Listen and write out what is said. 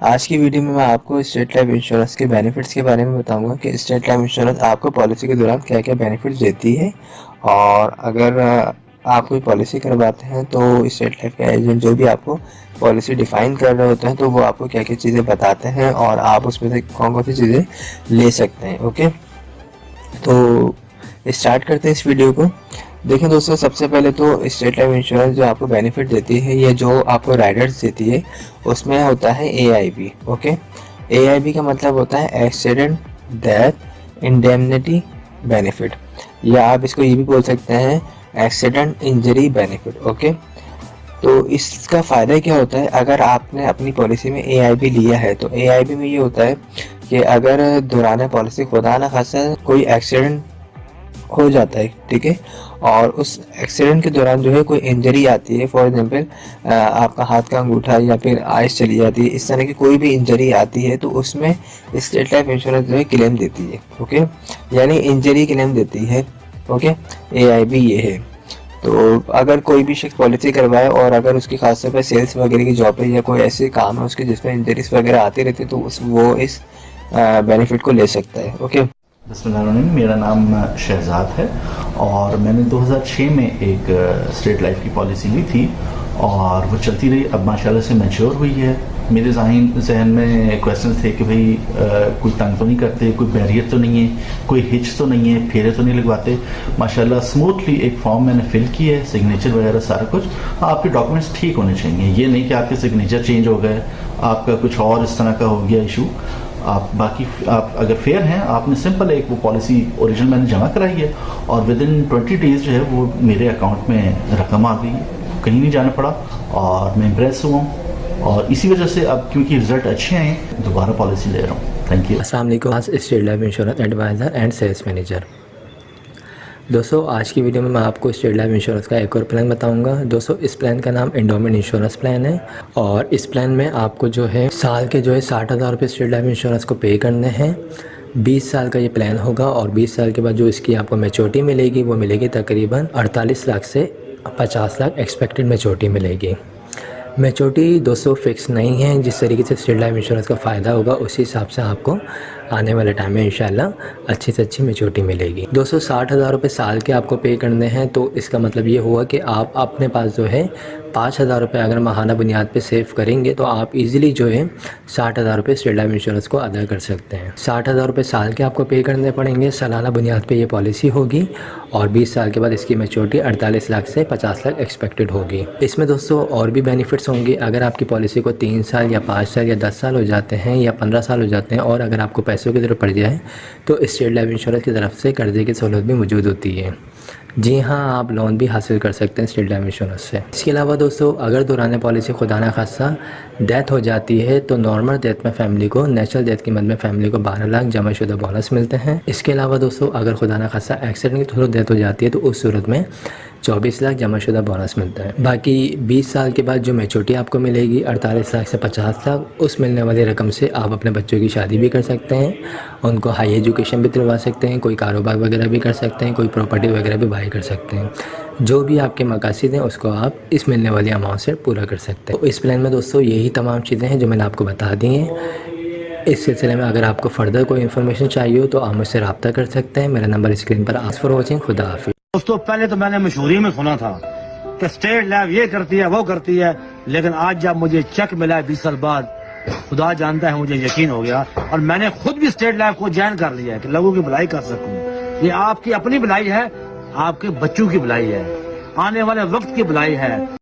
आज की वीडियो में मैं आपको स्टेट लाइफ इंश्योरेंस के बेनिफिट्स के बारे में बताऊंगा कि स्टेट लाइफ इंश्योरेंस आपको पॉलिसी के दौरान क्या क्या बेनिफिट्स देती है। और अगर आप कोई पॉलिसी करवाते हैं तो स्टेट लाइफ के एजेंट जो भी आपको पॉलिसी डिफाइन कर रहे होते हैं तो वो आपको क्या क्या चीज़ें बताते हैं और आप उसमें से कौन कौन सी चीज़ें ले सकते हैं। ओके, तो स्टार्ट करते हैं इस वीडियो को। देखिए दोस्तों, सबसे पहले तो स्टेट लाइफ इंश्योरेंस जो आपको बेनिफिट देती है, ये जो आपको राइडर्स देती है उसमें होता है AIB। ओके, AIB का मतलब होता है एक्सीडेंट डेथ इंडेमनिटी बेनिफिट, या आप इसको ये भी बोल सकते हैं एक्सीडेंट इंजरी बेनिफिट। ओके, तो इसका फ़ायदा क्या होता है, अगर आपने अपनी पॉलिसी में AIB लिया है तो AIB में ये होता है कि अगर दौरान पॉलिसी खुदा ना खासा कोई एक्सीडेंट हो जाता है, ठीक है, और उस एक्सीडेंट के दौरान जो है कोई इंजरी आती है, फॉर एग्जांपल आपका हाथ का अंगूठा या फिर आइस चली जाती है, इस तरह की कोई भी इंजरी आती है तो उसमें स्टेट लाइफ इंश्योरेंस जो है क्लेम देती है। ओके, यानी इंजरी क्लेम देती है। ओके, AIB ये है। तो अगर कोई भी शख्स पॉलिसी करवाए और अगर उसकी खासतौर पर सेल्स वगैरह की जॉब है या कोई ऐसे काम है उसके जिसमें इंजरीज वगैरह आती रहती है तो वो इस बेनिफिट को ले सकता है। ओके, बिस्मिल्लाहिर्रहमानिर्रहीम। मेरा नाम शहजाद है और मैंने 2006 में एक स्टेट लाइफ की पॉलिसी ली थी और वो चलती रही। अब माशाल्लाह से मैच्योर हुई है। मेरे जहन में क्वेश्चन थे कि भाई कोई तंग तो नहीं करते, कोई बैरियर तो नहीं है, कोई हिच तो नहीं है, फेरे तो नहीं लगवाते। माशाल्लाह स्मूथली एक फॉर्म मैंने फिल की है, सिग्नेचर वगैरह सारा कुछ। आपके डॉक्यूमेंट्स ठीक होने चाहिए, ये नहीं कि आपके सिग्नेचर चेंज हो गए, आपका कुछ और इस तरह का हो गया इशू। आप अगर फेयर हैं, आपने सिंपल एक वो पॉलिसी ओरिजिनल मैंने जमा कराई है और विद इन 20 डेज जो है वो मेरे अकाउंट में रकम आ गई, कहीं नहीं जाना पड़ा और मैं इम्प्रेस हुआ हूँ। और इसी वजह से अब क्योंकि रिजल्ट अच्छे आए दोबारा पॉलिसी ले रहा हूँ। Thank you. अस्सलाम वालेकुम, State Life Insurance advisor and sales manager. दोस्तों, आज की वीडियो में मैं आपको स्टेट लाइफ इंश्योरेंस का एक और प्लान बताऊंगा। दोस्तों, इस प्लान का नाम एंडोमेंट इंश्योरेंस प्लान है और इस प्लान में आपको जो है साल के जो है 60,000 रुपये स्टेट लाइफ इंश्योरेंस को पे करने हैं। 20 साल का ये प्लान होगा और 20 साल के बाद जो इसकी आपको मैच्योरिटी मिलेगी वो मिलेगी तकरीबन 48 लाख से 50 लाख एक्सपेक्टेड मैच्योरिटी मिलेगी। मैच्योरिटी दोस्तों फिक्स नहीं है, जिस तरीके से स्टेट लाइफ इंश्योरेंस का फ़ायदा होगा उसी हिसाब से आपको आने वाले टाइम में इंशाल्लाह अच्छी से अच्छी मैच्योरिटी मिलेगी। दोस्तों, 60,000 रुपये साल के आपको पे करने हैं, तो इसका मतलब ये हुआ कि आप अपने पास जो है 5,000 रुपये अगर माहाना बुनियाद पे सेव करेंगे तो आप इजीली जो है 60,000 रुपये स्टेट लाइफ इंश्योरेंस को अदा कर सकते हैं। 60,000 रुपये साल के आपको पे करने पड़ेंगे, सालाना बुनियाद पे ये पॉलिसी होगी और 20 साल के बाद इसकी मैच्योरिटी 48 लाख से 50 लाख एक्सपेक्टेड होगी। इसमें दोस्तों और भी बेनिफिट्स होंगे। अगर आपकी पॉलिसी को 3 साल या 5 साल या 10 साल हो जाते हैं या 15 साल हो जाते हैं और अगर आपको पैसों की ज़रूरत पड़ जाए तो स्टेट लाइफ इंश्योरेंस की तरफ से कर्जे की सहूलत भी मौजूद होती है। जी हाँ, आप लोन भी हासिल कर सकते हैं स्टेट लाइफ इंश्योरेंस से। इसके अलावा दोस्तों, अगर दौरान पॉलिसी खुदा न खासा डेथ हो जाती है तो नॉर्मल डेथ में फैमिली को, नेचुरल डेथ की मद में फैमिली को 12 लाख जमाशुदा बोनस मिलते हैं। इसके अलावा दोस्तों, अगर खुदा न खासा एक्सीडेंट के थ्रू डेथ हो जाती है तो उस सूरत में 24 लाख जमाशुदा बोनस मिलता है। बाकी 20 साल के बाद जो मैच्योरिटी आपको मिलेगी 48 लाख से 50 लाख, उस मिलने वाली रकम से आप अपने बच्चों की शादी भी कर सकते हैं, उनको हाई एजुकेशन भी दिलवा सकते हैं, कोई कारोबार वगैरह भी कर सकते हैं, कोई प्रॉपर्टी वगैरह भी बाई कर सकते हैं। जो भी आपके मकासद हैं उसको आप इस मिलने वाली अमाउंट से पूरा कर सकते हैं। तो इस प्लान में दोस्तों यही तमाम चीज़ें हैं जो मैंने आपको बता दी हैं। इस सिलसिले में अगर आपको फर्दर कोई इन्फॉर्मेशन चाहिए हो तो आप मुझसे रब्ता कर सकते हैं। मेरा नंबर स्क्रीन पर। आज फॉर वॉचिंग, खुदा हाफिज़। दोस्तों, पहले तो मैंने मशहूरी में सुना था कि स्टेट लाइफ ये करती है वो करती है, लेकिन आज जब मुझे चेक मिला है 20 साल बाद, खुदा जानता है मुझे यकीन हो गया और मैंने खुद भी स्टेट लाइफ को ज्वाइन कर लिया है कि लोगों की भलाई कर सकूं। ये आपकी अपनी भलाई है, आपके बच्चों की भलाई है, आने वाले वक्त की भलाई है।